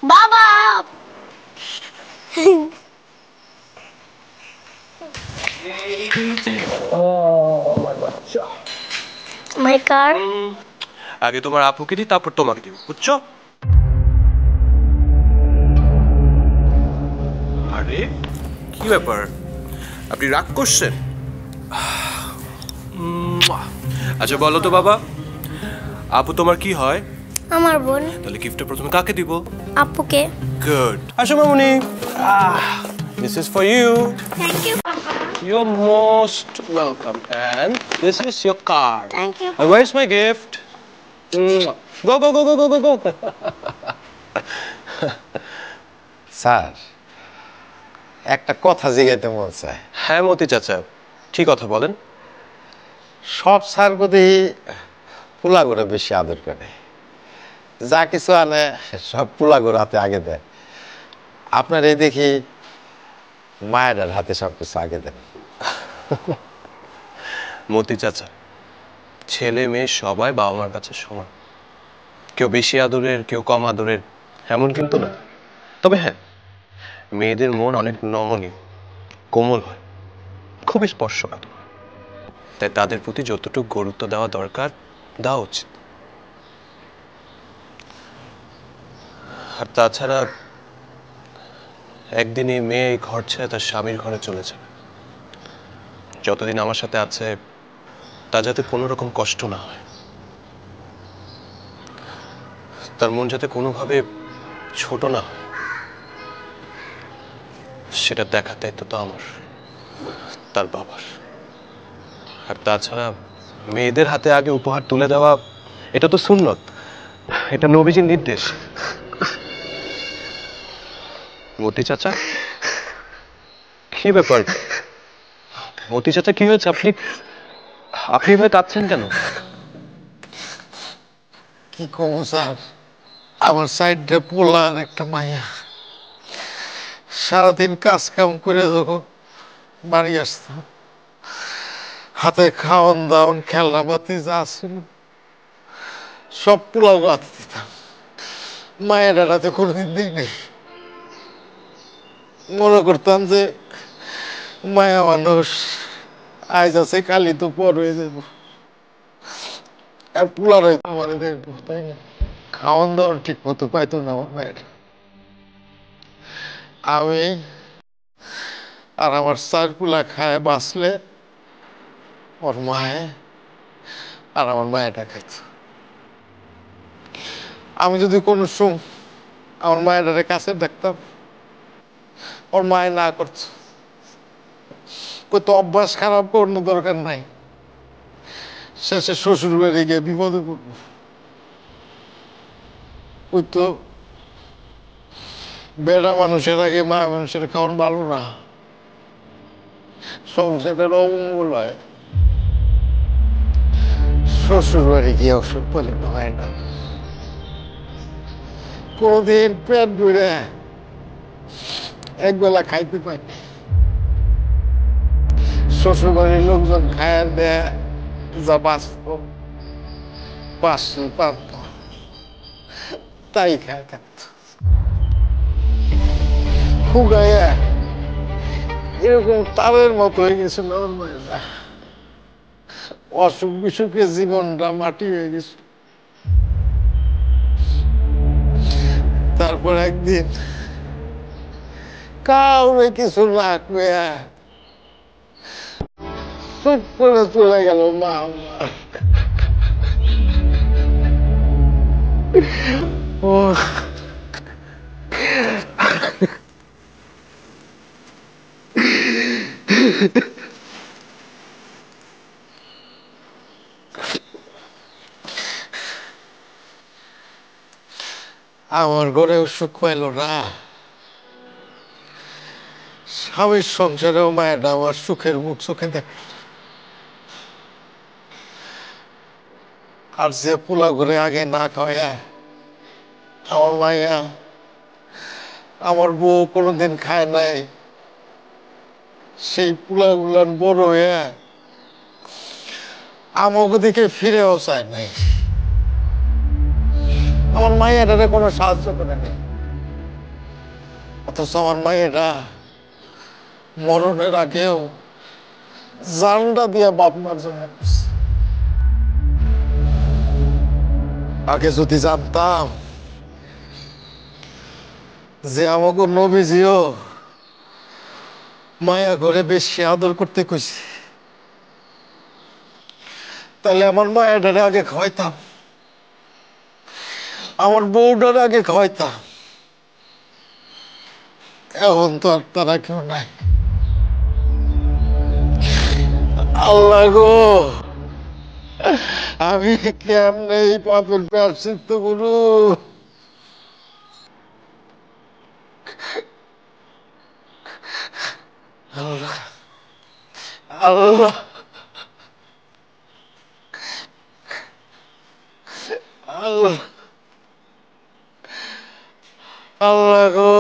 বাবা মাই কার আগে তোমার আপুকে দিই তারপর তোমাকে দিব বুঝছো আরে কি ব্যাপার আপনি রাগ করছেন আচ্ছা বলো তো বাবা আপু তোমার কি হয় আমার বোন তাহলে গিফটটা প্রথমে কাকে দিব আপুকে গুড আসো মামুনি this is for you thank you You're most welcome. And this is your card. Thank you. And where's my gift? Go, go, go, go, go, go, go. Sir একটা কথা জিজ্ঞাসা মন চায় হ্যাঁ মতি চাচা ঠিক কথা বলেন সব স্যার প্রতি পোলা করে বেশি আদর করে যা কিছু আনে সব পোলা করে হাতে আগে দেয় আপনার এই দেখি মায়ের হাতে সব কিছু আগে দেন মতি চাচা ছেলে মেয়ে সবাই বাবা মার কাছে সমান কেউ বেশি আদরের কেউ কম আদরের এমন কিন্তু না তবে হ্যাঁ মেয়েদের মন অনেক নমনীয় কোমল হয় খুবই স্পর্শকাতর তাই তাদের প্রতি যতটুকু গুরুত্ব দেওয়া দরকার দেওয়া উচিত আর তাছাড়া একদিনই মেয়ে এই ঘর ছেড়ে তার স্বামীর ঘরে চলে যাবে যতদিন আমার সাথে আছে তা যাতে কোনো রকম কষ্ট না হয় তার মন যাতে কোনোভাবে ছোট না হয় সেটা দেখার দায়িত্ব তো আমার তার বাবার আর তাছাড়া মেয়েদের হাতে আগে উপহার তুলে দেওয়া এটা তো সুন্নত এটা নবীজির নির্দেশ মতি চাচা কি ব্যাপার মতি চাচা কি হয়েছে আপনি আপনি এভাবে কাঁদছেন কেন কি কম স্যার আমার সাইডে পোলা আর একটা মাইয়া সারাদিন কাজ কাম করে যখন বাড়ি আসতাম হাতে খাওয়ান দাওয়ান খেলনা পাতি যা ছিল সব পোলাও হাতে দিতাম মায়ের হাতে কোনোদিন দিই নেই মনে করতাম যে মায়া মানুষ আজ আছে কালি তো পর হয়ে যাবো আর পোলার আমার দেখবো তাই না খাওয়ান দাওয়ান ঠিক মতো পাইতো না আমার মায়ের আমি আর আমার চার পোলা খায় বাঁচলে ওর মায়ে আর আমার মায়েটা খাইত আমি যদি কোনো আমার মায়ের কাছে দেখতাম ওর মায়ে না করতো তো অভ্যাস খারাপ কোনো দরকার নাই শেষে শ্বশুর বাড়ি গিয়ে বিপদে পড়বো ওই তো বেড়া মানুষের আগে মা মানুষের খাওয়ান ভালো না সংসারের অমঙ্গল হয় শ্বশুর বাড়ি গিয়ে ওষুধ পালিত হয় না কোনদিন পেট ভরে একবেলা খাইতে পাই শ্বশুর বাড়ির লোকজন খায় দেয় যা বাঁচত পাঁচশো পারত তাই খায় থাকত খুগাইয়া এরকম তারের মতো হয়ে গেছিল ওর মায়েরা অসুখ বিসুখে জীবনটা মাটি হয়ে গেছে তারপর একদিন কাউরে কিছু না কইয়া চুপ করে চলে গেল মা ও আমার ঘরেও সুখ পাইল না স্বামীর সংসারেও মায়ের আমার সুখের মুখ চোখে দেখ আর যে পোলা ঘরে আগে না খাওয়া আমার মাইয়া আমার বউ কোনোদিন খায় নাই সেই পোলা গুলান বড় হয়ে আমাকে দিকে ফিরেও চায় নাই আমার মায়ের কোনো সাহায্য করে নেই অথচ আমার মায়েরা মরণের আগেও জানটা দিয়ে বাপ মার জন্য করছে। আগে যদি জানতাম যে আমাকে নবীজিও মায়া ঘরে বেশি আদর করতে কইছে, তাহলে আমার মায়াটারে আগে খাওয়াইতাম, আমার বউটারে আগে খাওয়াইতাম। এখন তো আর তারা কেউ নাই। আল্লাহ গো, আমি কেমনে এই পাপের প্রায়শ্চিত্ত করু? আল্লাহ আল্লাহ আল্লাহ আল্লাহ গো।